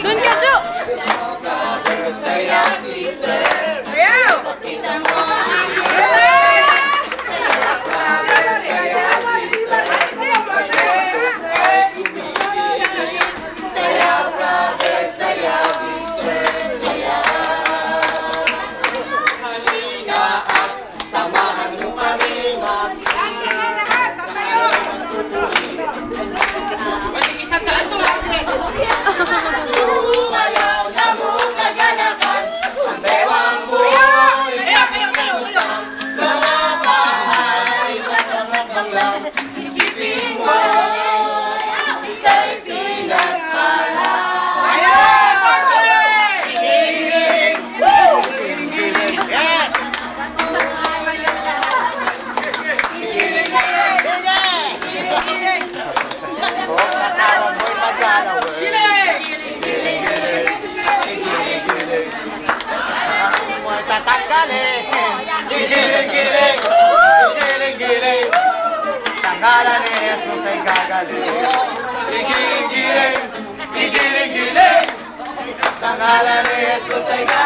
Doon ka, Jo! Ayaw! Tanggalan ni Jesus ay gagaling. Igiling-giling, igiling-giling. Tanggalan ni Jesus ay gagaling.